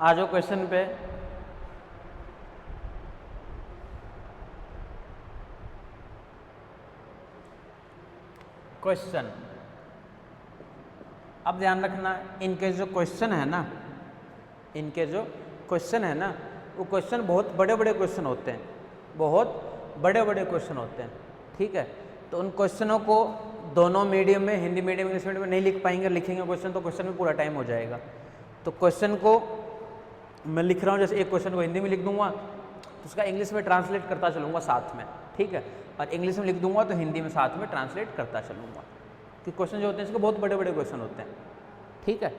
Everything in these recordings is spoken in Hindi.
आ जाओ क्वेश्चन पे। क्वेश्चन, अब ध्यान रखना, इनके जो क्वेश्चन है ना, इनके जो क्वेश्चन है ना, वो क्वेश्चन बहुत बड़े बड़े क्वेश्चन होते हैं, बहुत बड़े बड़े क्वेश्चन होते हैं। ठीक है, तो उन क्वेश्चनों को दोनों मीडियम में, हिंदी मीडियम इंग्लिश मीडियम में नहीं लिख पाएंगे, लिखेंगे क्वेश्चन तो क्वेश्चन में पूरा टाइम हो जाएगा। तो क्वेश्चन को मैं लिख रहा हूँ, जैसे एक क्वेश्चन को हिंदी में लिख दूंगा तो उसका इंग्लिश में ट्रांसलेट करता चलूँगा साथ में। ठीक है, और इंग्लिश में लिख दूंगा तो हिंदी में साथ में ट्रांसलेट करता चलूँगा, कि क्वेश्चन जो होते हैं इसके बहुत बड़े बड़े क्वेश्चन होते हैं। ठीक है,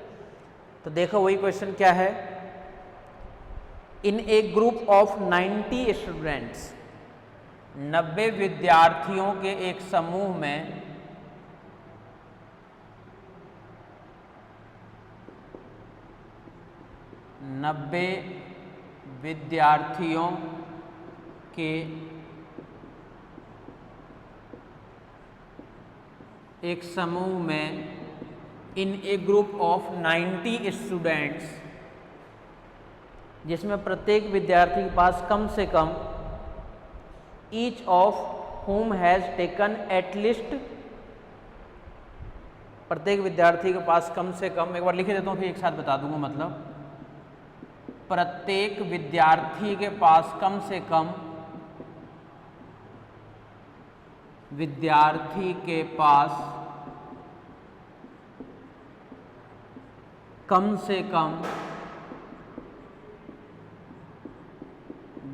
तो देखो वही क्वेश्चन क्या है। इन ए ग्रुप ऑफ 90 स्टूडेंट्स, 90 विद्यार्थियों के एक समूह में विद्यार्थियों के एक समूह में, in a group of 90 students, जिसमें प्रत्येक विद्यार्थी के पास कम से कम each of whom has taken at least, प्रत्येक विद्यार्थी के पास कम से कम, एक बार लिख देता हूँ फिर एक साथ बता दूंगा, मतलब प्रत्येक विद्यार्थी के पास कम से कम, विद्यार्थी के पास कम से कम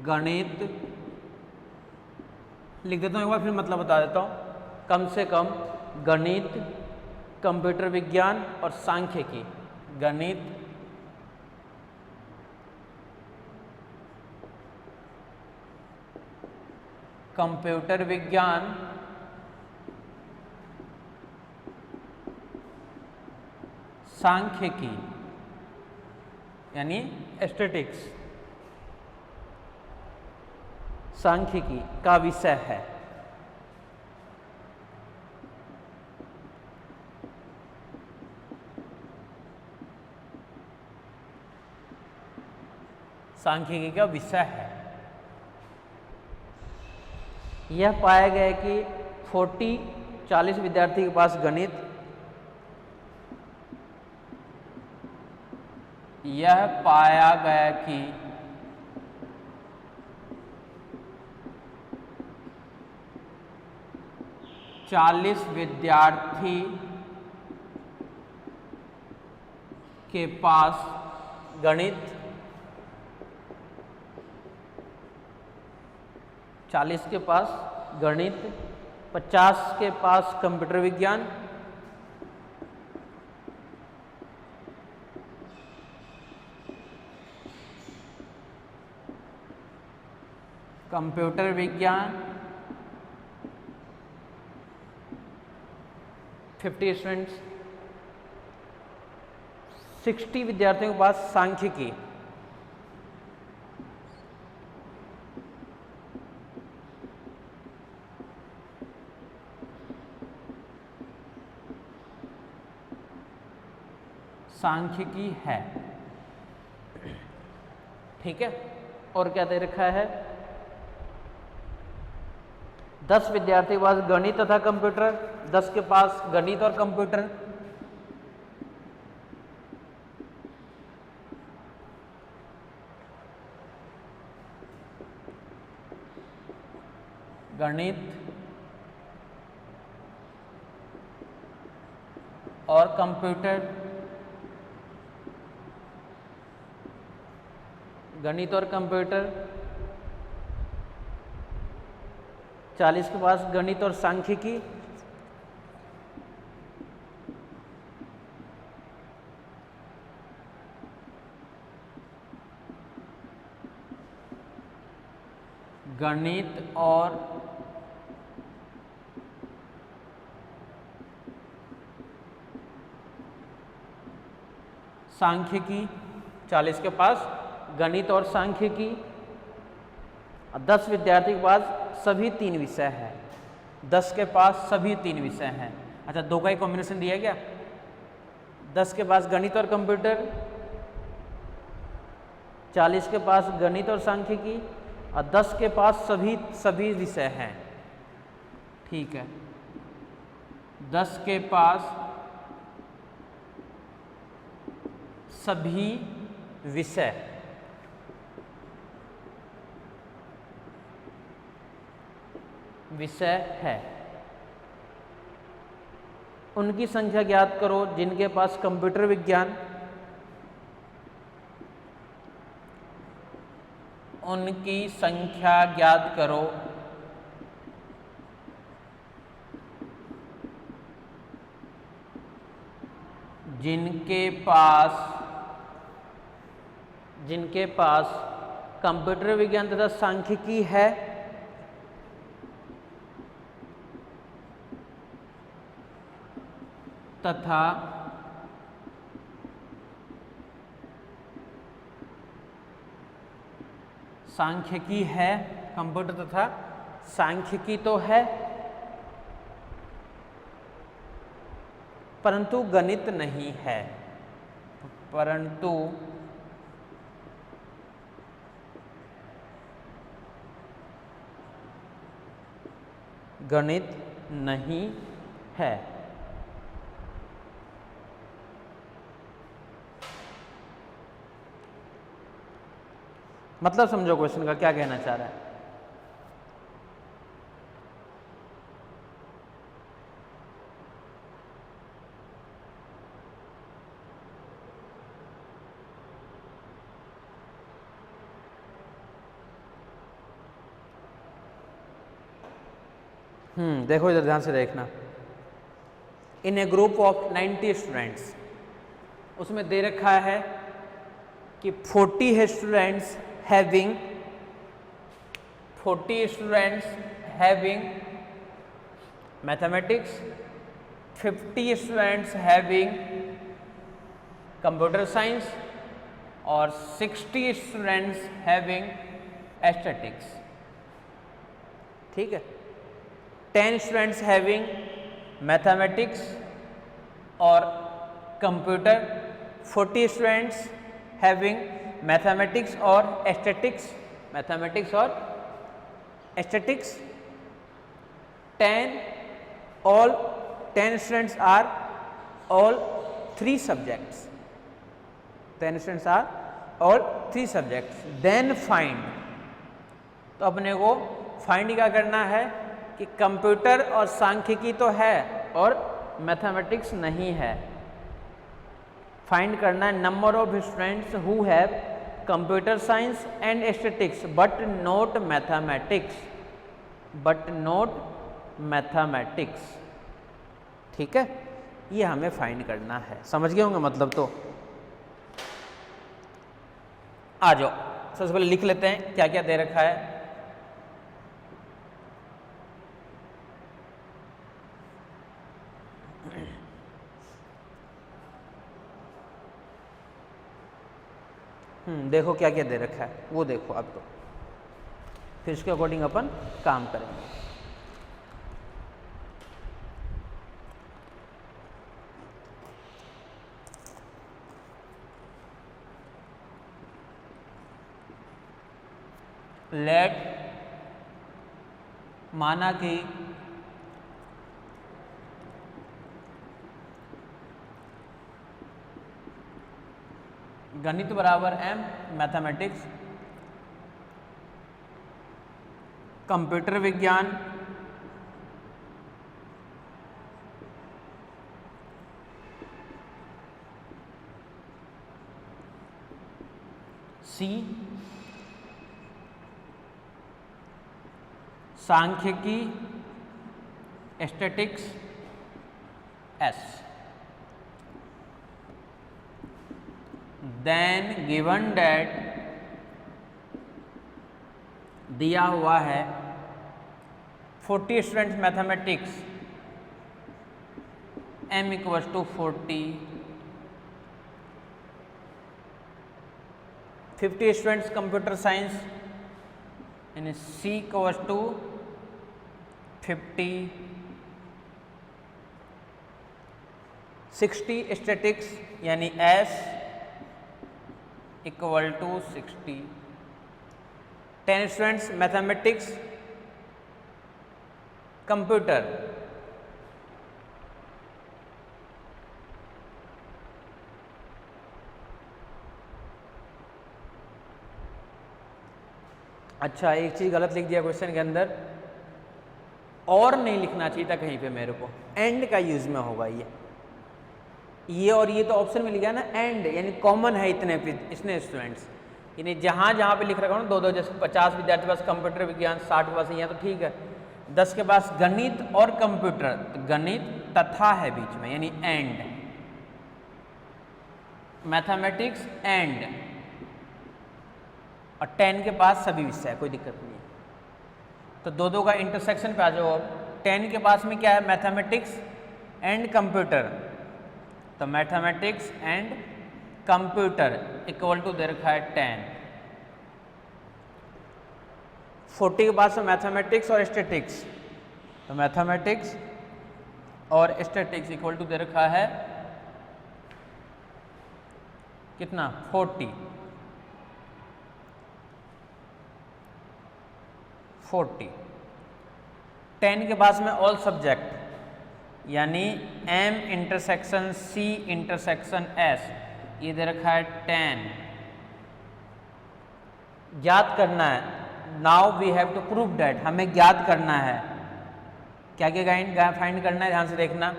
गणित, लिख देता हूँ एक बार फिर मतलब बता देता हूँ, कम से कम गणित, कंप्यूटर विज्ञान और सांख्यिकी, गणित, कंप्यूटर विज्ञान, सांख्यिकी यानी स्टैटिस्टिक्स, सांख्यिकी का विषय है। सांख्यिकी का विषय है। यह पाया गया कि 40 विद्यार्थी के पास गणित, यह पाया गया कि 40 विद्यार्थी के पास गणित, 40 के पास गणित, 50 के पास कंप्यूटर विज्ञान, कंप्यूटर विज्ञान, 50 स्टूडेंट्स, 60 विद्यार्थियों के पास सांख्यिकी, सांख्यिकी है। ठीक है, और क्या दे रखा है, 10 विद्यार्थी के पास गणित तथा कंप्यूटर, 10 के पास गणित और कंप्यूटर, गणित और कंप्यूटर, गणित और कंप्यूटर, 40 के पास गणित और सांख्यिकी, गणित और सांख्यिकी, 40 के पास गणित और सांख्यिकी, 10 विद्यार्थी के पास सभी 3 विषय है, 10 के पास सभी 3 विषय हैं। अच्छा, 2 का ही कॉम्बिनेशन दिया गया, 10 के पास गणित और कंप्यूटर, 40 के पास गणित और सांख्यिकी और 10 के पास सभी विषय हैं। ठीक है, 10 के पास सभी विषय है। उनकी संख्या ज्ञात करो जिनके पास कंप्यूटर विज्ञान, उनकी संख्या ज्ञात करो जिनके पास कंप्यूटर विज्ञान तथा सांख्यिकी है तथा सांख्यिकी है, कंप्यूटर तथा सांख्यिकी तो है परंतु गणित नहीं है, परंतु गणित नहीं है। मतलब समझो क्वेश्चन का क्या कहना चाह रहा है। देखो इधर ध्यान से देखना। In a group of 90 students, उसमें दे रखा है कि 40 students having mathematics, 50 students having computer science और 60 स्टूडेंट्स हैविंग एस्थेटिक्स। ठीक है, 10 स्टूडेंट्स हैविंग मैथमेटिक्स और कंप्यूटर, 40 स्टूडेंट्स हैविंग मैथमेटिक्स और aesthetics, 10 students are all 3 subjects, 10 students are all 3 subjects. Then find, तो अपने को फाइंड क्या करना है कि कंप्यूटर और सांख्यिकी तो है और मैथमेटिक्स नहीं है। फाइंड करना है number of students who have computer science and aesthetics but not mathematics. ठीक है, ये हमें फाइंड करना है। समझ गए होंगे मतलब। तो आ जाओ, सबसे पहले लिख लेते हैं क्या क्या दे रखा है। देखो क्या क्या दे रखा है वो देखो अब, तो फिर इसके अकॉर्डिंग अपन काम करेंगे। लेट, माना कि गणित बराबर m, मैथमेटिक्स, कंप्यूटर विज्ञान C, सांख्यिकी aesthetics S। Then given data दिया हुआ है 40 students mathematics, m equals to 40, 50 students computer science यानी c इक्वल्स टू 50, 60 स्टैटिक्स यानी s equal to 60। 10 students mathematics computer, अच्छा एक चीज़ गलत लिख दिया क्वेश्चन के अंदर, और नहीं लिखना चाहिए था कहीं पे मेरे को, एंड का यूज में होगा ये और ये तो ऑप्शन मिल गया ना, एंड यानी कॉमन है इतने स्टूडेंट्स, यानी जहाँ जहाँ पे लिख रखा हूँ ना दो जैसे 50 विद्यार्थी के पास कंप्यूटर विज्ञान, 60 के पास यहाँ तो ठीक है, 10 के पास गणित और कंप्यूटर, तो गणित तथा है बीच में यानी एंड, मैथमेटिक्स एंड, और 10 के पास सभी विषय, कोई दिक्कत नहीं है। तो दो का इंटरसेक्शन पे आ जाओ। अब 10 के पास में क्या है, मैथमेटिक्स एंड कंप्यूटर, तो mathematics and computer equal to दे रखा है 10। 40 के पास में मैथमेटिक्स और स्टैटिक्स, तो मैथमेटिक्स और स्टैटिक्स इक्वल टू दे रखा है कितना, 40। 10 के पास में ऑल सब्जेक्ट यानी M intersection C intersection S, ये दे रखा है 10। ज्ञात करना है, now we have to prove that, हमें ज्ञात करना है, क्या क्या फाइंड करना है, ध्यान से देखना।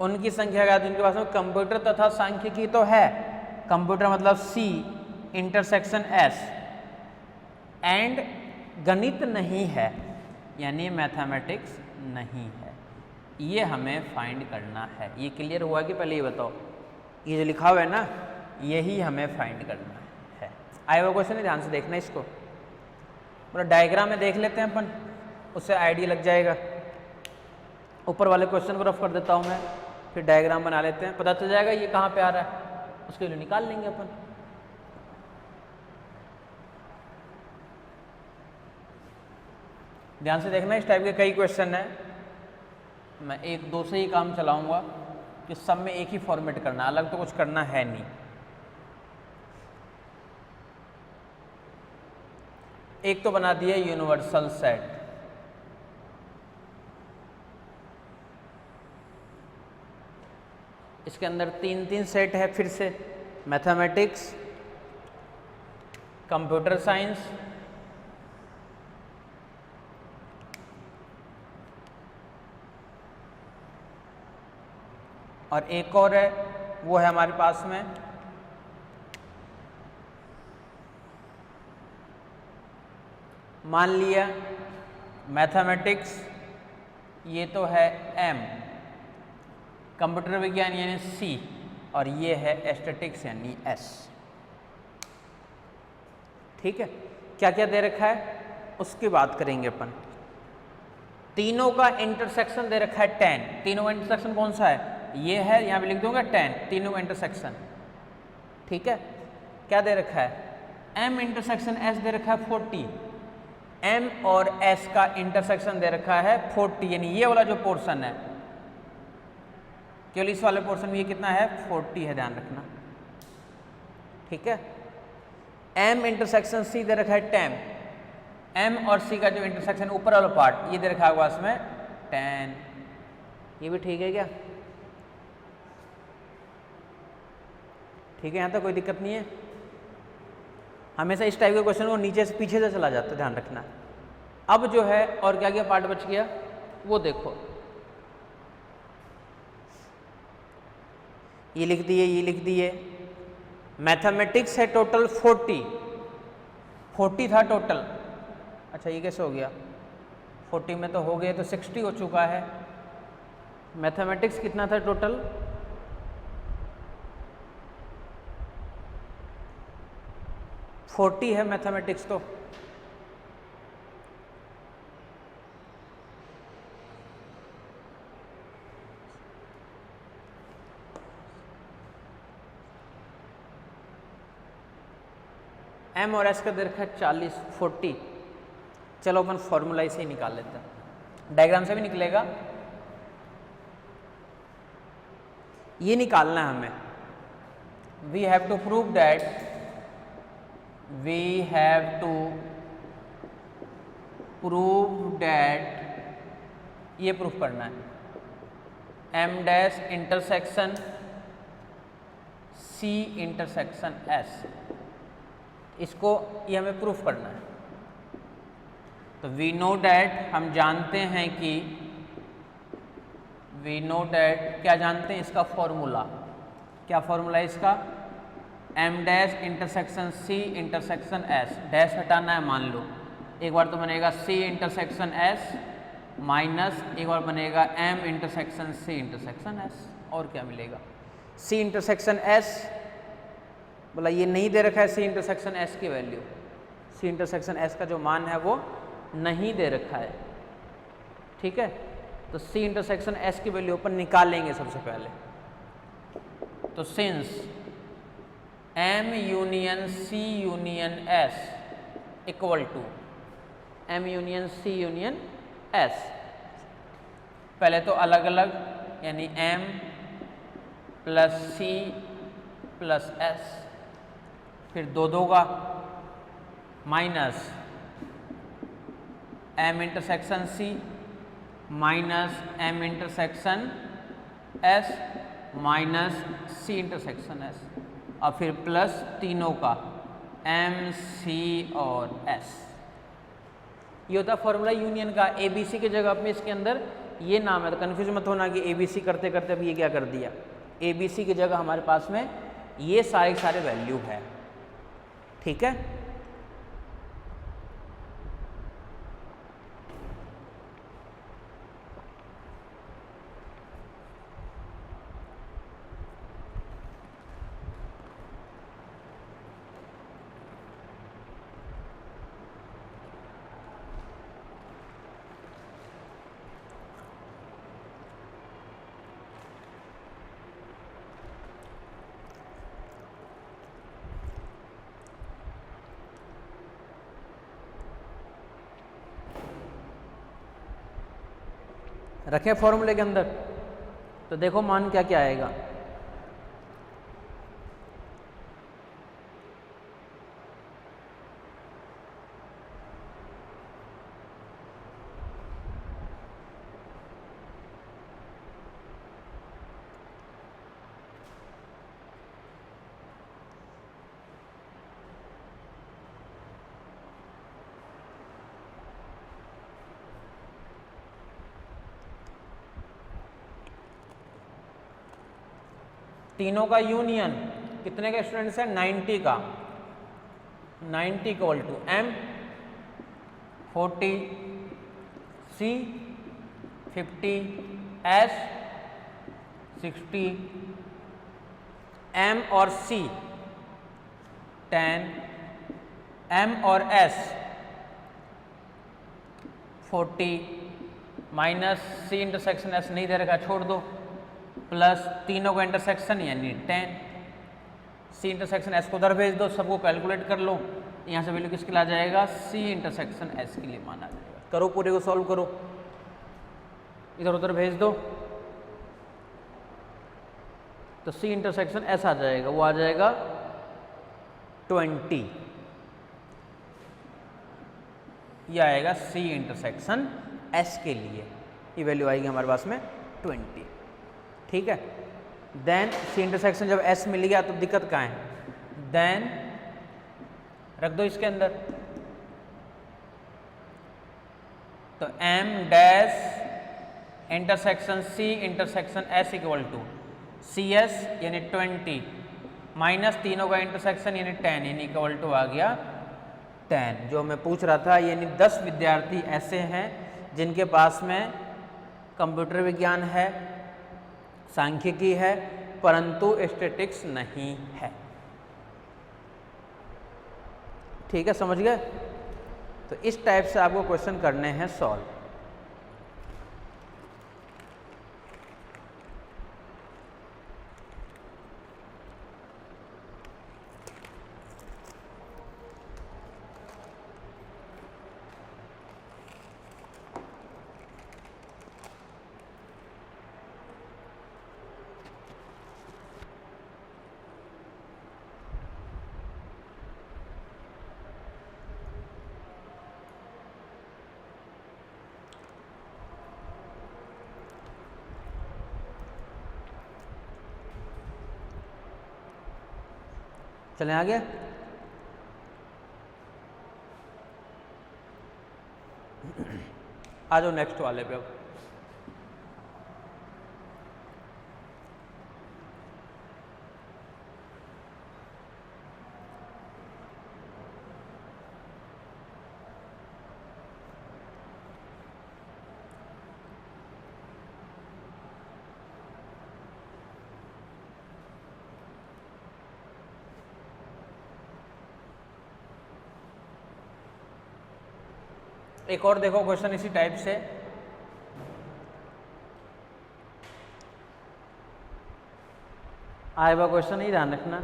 उनकी संख्या क्या, जिनके पास में कंप्यूटर तथा सांख्यिकी तो है, कंप्यूटर मतलब C इंटरसेक्शन S, एंड गणित नहीं है यानी मैथमेटिक्स नहीं है, ये हमें फाइंड करना है। ये क्लियर हुआ कि पहले ये बताओ, ये जो लिखा हुआ है ना यही हमें फाइंड करना है। आया हुआ क्वेश्चन है, ध्यान से देखना इसको, पूरा डायग्राम में देख लेते हैं अपन, उससे आइडिया लग जाएगा। ऊपर वाले क्वेश्चन को रफ कर देता हूँ मैं, फिर डायग्राम बना लेते हैं, पता चल जाएगा ये कहाँ पे आ रहा है, उसके लिए निकाल लेंगे अपन। ध्यान से देखना, इस टाइप के कई क्वेश्चन हैं, मैं एक दो से ही काम चलाऊंगा कि सब में एक ही फॉर्मेट करना, अलग तो कुछ करना है नहीं। एक तो बना दिया यूनिवर्सल सेट, इसके अंदर 3 सेट है, फिर से मैथमेटिक्स, कंप्यूटर साइंस, और एक और है, वो है हमारे पास में मान लिया मैथमेटिक्स, ये तो है M, कंप्यूटर विज्ञान यानी C, और ये है स्टैटिक्स यानी S। ठीक है, क्या क्या दे रखा है उसकी बात करेंगे अपन। तीनों का इंटरसेक्शन दे रखा है 10, तीनों का इंटरसेक्शन कौन सा है, ये है, यहाँ पे लिख दूंगा 10, तीनों का इंटरसेक्शन। ठीक है, क्या दे रखा है, M इंटरसेक्शन S दे रखा है 40, M और S का इंटरसेक्शन दे रखा है 40, यानी ये वाला जो पोर्शन है, केवल इस वाले पोर्शन में ये कितना है, 40 है, ध्यान रखना। ठीक है, M इंटरसेक्शन C दे रखा है 10, M और C का जो इंटरसेक्शन ऊपर वाला पार्ट ये दे रखा होगा इसमें 10, ये भी ठीक है क्या, ठीक है, यहाँ तक कोई दिक्कत नहीं है। हमेशा इस टाइप के क्वेश्चन को नीचे से पीछे से चला जाता है, ध्यान रखना। अब जो है और क्या क्या पार्ट बच गया वो देखो, ये लिख दिए, ये लिख दिए। मैथमेटिक्स है टोटल 40 था टोटल, अच्छा ये कैसे हो गया, 40 में तो हो गए तो 60 हो चुका है। मैथमेटिक्स कितना था टोटल, 40 है मैथमेटिक्स तो, M और S का दे रखा है 40। चलो अपन फॉर्मूला इसे ही निकाल लेते हैं, डायग्राम से भी निकलेगा। ये निकालना है हमें। We have to prove that, we have to prove that, ये प्रूफ करना है M dash intersection C intersection S, इसको ये हमें प्रूफ करना है। तो वी नो डैट, हम जानते हैं कि, वी नो डैट, क्या जानते हैं, इसका फॉर्मूला, क्या फॉर्मूला है इसका, M dash intersection C intersection S, dash हटाना है मान लो, एक बार तो बनेगा सी इंटरसेक्शन एस माइनस एक बार बनेगा M intersection C intersection S, और क्या मिलेगा, सी इंटरसेक्शन एस, बोला ये नहीं दे रखा है सी इंटरसेक्शन एस की वैल्यू, सी इंटरसेक्शन एस का जो मान है वो नहीं दे रखा है, ठीक है। तो सी इंटरसेक्शन एस की वैल्यू अपन निकालेंगे सबसे पहले। तो since M union C union S equal to M union C union S, पहले तो अलग अलग यानी M plus C plus S, फिर दो दो का minus M intersection C minus M intersection S minus C intersection S, और फिर प्लस तीनों का एम सी और एस। ये होता है फॉर्मूला यूनियन का। ए बी सी की जगह में इसके अंदर ये नाम है, तो कन्फ्यूज मत होना कि ए बी सी करते करते अभी ये क्या कर दिया। ए बी सी की जगह हमारे पास में ये सारे वैल्यू है, ठीक है। रखें फॉर्मूले के अंदर, तो देखो मान क्या क्या आएगा। तीनों का यूनियन कितने का स्टूडेंट्स है, 90 का, 90 equal to M 40 C 50 S 60 M और सी 10 एम और S 40 minus C intersection S नहीं दे रखा, छोड़ दो, प्लस तीनों का इंटरसेक्शन यानी 10, सी इंटरसेक्शन एस को उधर भेज दो, सबको कैलकुलेट कर लो, यहाँ से वैल्यू किसके लिए आ जाएगा, सी इंटरसेक्शन एस के लिए माना जाएगा। करो पूरे को सॉल्व करो, इधर उधर भेज दो, तो सी इंटरसेक्शन एस आ जाएगा, वो आ जाएगा 20, ये आएगा सी इंटरसेक्शन एस के लिए, ये वैल्यू आएगी हमारे पास में 20, ठीक है। देन सी इंटरसेक्शन जब एस मिल गया तो दिक्कत कहाँ है, देन रख दो इसके अंदर, तो M dash intersection C intersection S equal to C S यानी 20 माइनस तीनों का इंटरसेक्शन यानी 10 यानी इक्वल टू आ गया 10। जो मैं पूछ रहा था, यानी 10 विद्यार्थी ऐसे हैं जिनके पास में कंप्यूटर विज्ञान है, सांख्यिकी है, परंतु स्टैटिक्स नहीं है, ठीक है, समझ गए। तो इस टाइप से आपको क्वेश्चन करने हैं सॉल्व। चलें आगे। आ जाओ नेक्स्ट वाले पे अब। एक और देखो क्वेश्चन इसी टाइप से। आया हुआ क्वेश्चन ही ध्यान रखना।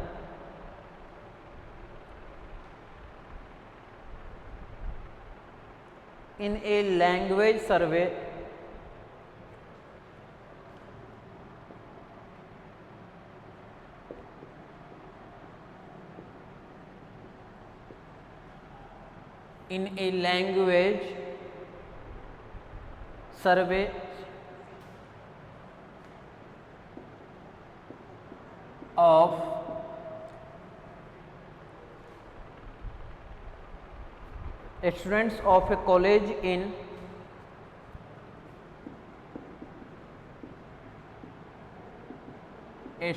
In a language survey in a language survey of students of a college in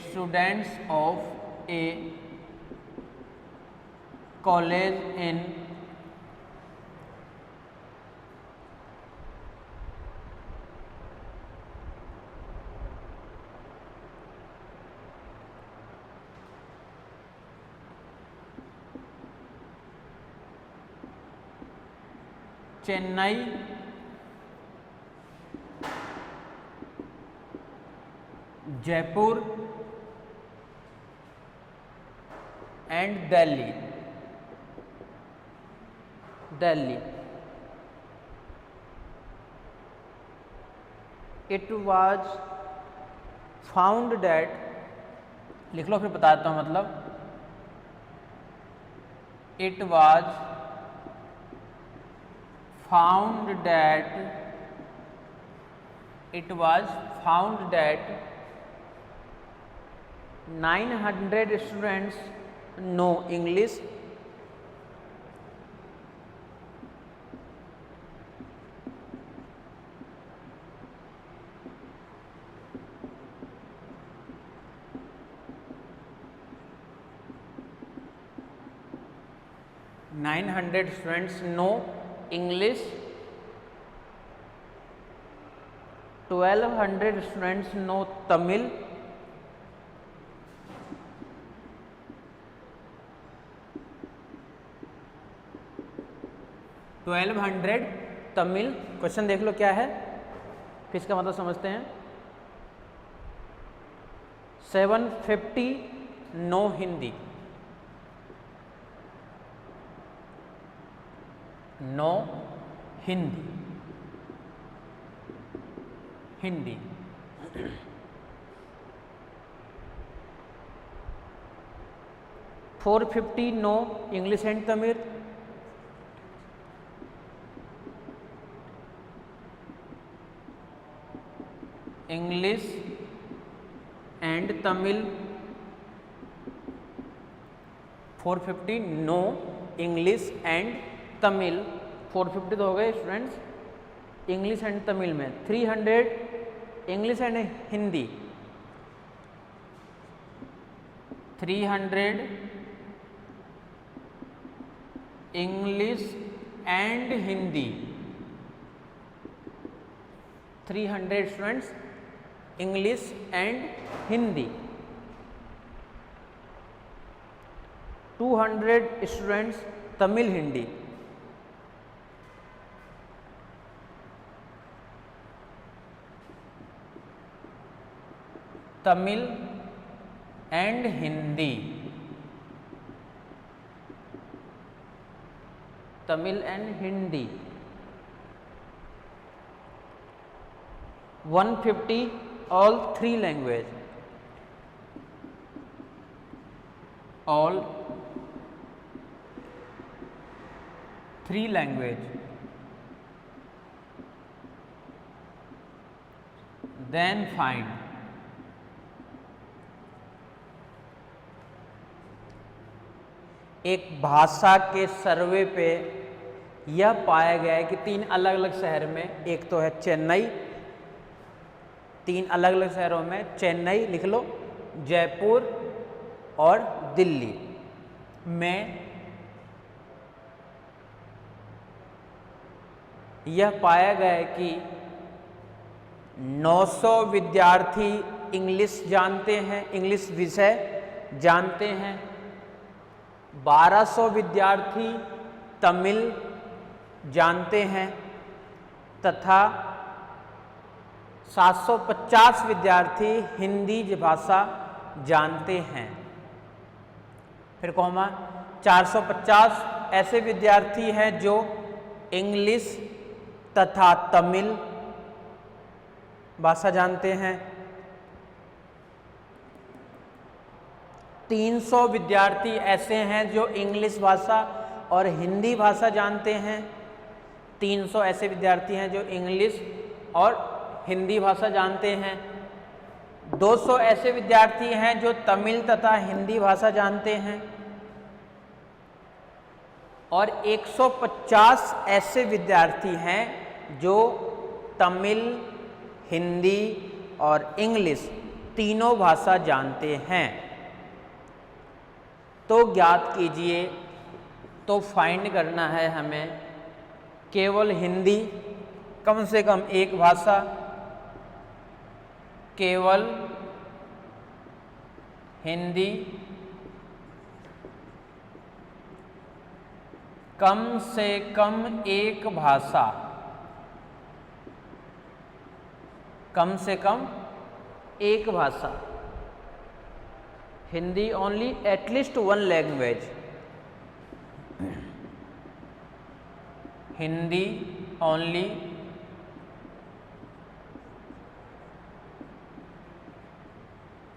students of a college in Chennai Jaipur and Delhi it was found that, लिख लो फिर बताता हूँ मतलब। It was found that 900 students know English, English, 1200 students know Tamil, 1200 Tamil. Question देख लो क्या है, फिर इसका मतलब समझते हैं। 750 no Hindi, no Hindi, 450 no English and Tamil, English and Tamil, 450 no English and Tamil, 450 तो हो गए स्टूडेंट्स इंग्लिश एंड तमिल में। 300 English and Hindi, 300 English and Hindi, 300 students English and Hindi, 200 students Tamil Hindi, Tamil and Hindi, Tamil and Hindi, 150 all 3 language, all 3 language, then find एक भाषा के सर्वे पे यह पाया गया है कि 3 अलग अलग शहर में, एक तो है चेन्नई, 3 अलग अलग शहरों में, चेन्नई लिख लो, जयपुर और दिल्ली में यह पाया गया है कि 900 विद्यार्थी इंग्लिश जानते हैं, इंग्लिश विषय जानते हैं, 1200 विद्यार्थी तमिल जानते हैं तथा 750 विद्यार्थी हिंदी भाषा जानते हैं। फिर कॉमा 450 ऐसे विद्यार्थी हैं जो इंग्लिश तथा तमिल भाषा जानते हैं, 300 विद्यार्थी ऐसे हैं जो इंग्लिश भाषा और हिंदी भाषा जानते हैं, 300 ऐसे विद्यार्थी हैं जो इंग्लिश और हिंदी भाषा जानते हैं, 200 ऐसे विद्यार्थी हैं जो तमिल तथा हिंदी भाषा जानते हैं और 150 ऐसे विद्यार्थी हैं जो तमिल, हिंदी और इंग्लिश तीनों भाषा जानते हैं। तो ज्ञात कीजिए, तो फाइंड करना है हमें केवल हिंदी, कम से कम एक भाषा, केवल हिंदी, कम से कम एक भाषा, कम से कम एक भाषा, Hindi only, at least 1 language, Hindi only,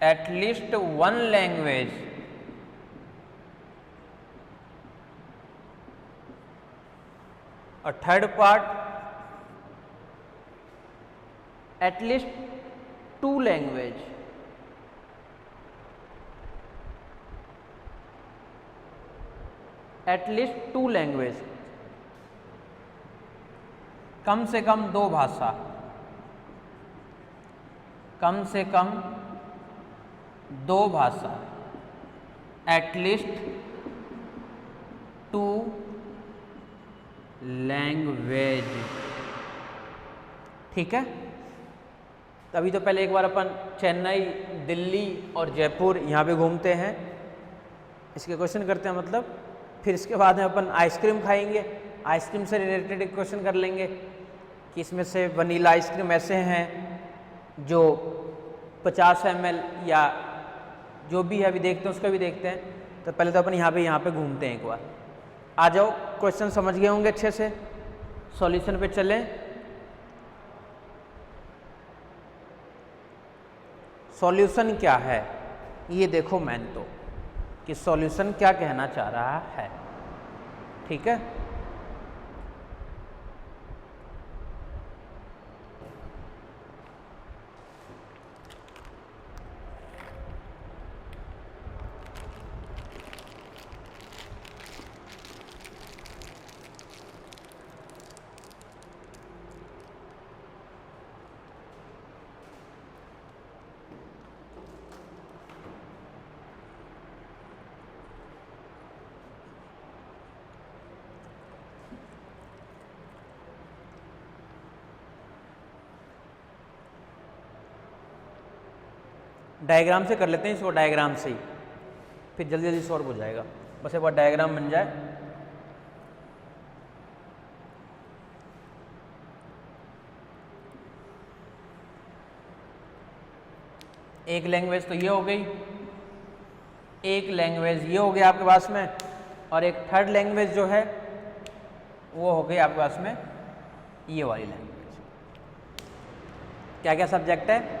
at least 1 language, और third part at least 2 language, at least 2 language, कम से कम 2 भाषा, कम से कम 2 भाषा, एटलीस्ट 2 लैंग्वेज। ठीक है, तभी तो पहले एक बार अपन चेन्नई, दिल्ली और जयपुर यहाँ पे घूमते हैं, इसके क्वेश्चन करते हैं, मतलब फिर इसके बाद में अपन आइसक्रीम खाएंगे, आइसक्रीम से रिलेटेड एक क्वेश्चन कर लेंगे कि इसमें से वनीला आइसक्रीम ऐसे हैं जो 50 ml या जो भी है, अभी देखते हैं, उसका भी देखते हैं। तो पहले तो अपन यहाँ पे घूमते हैं एक बार। आ जाओ, क्वेश्चन समझ गए होंगे अच्छे से, सॉल्यूशन पे चलें। सॉल्यूशन क्या है ये देखो मैन तो, कि सॉल्यूशन क्या कहना चाह रहा है। ठीक है, डायग्राम से कर लेते हैं इसको, डायग्राम से ही फिर जल्दी जल्दी सॉल्व हो जाएगा। बस एक बार डायग्राम बन जाए। एक लैंग्वेज तो ये हो गई, एक लैंग्वेज ये हो गया आपके पास में, और एक थर्ड लैंग्वेज जो है वो हो गई आपके पास में ये वाली लैंग्वेज। क्या क्या सब्जेक्ट है?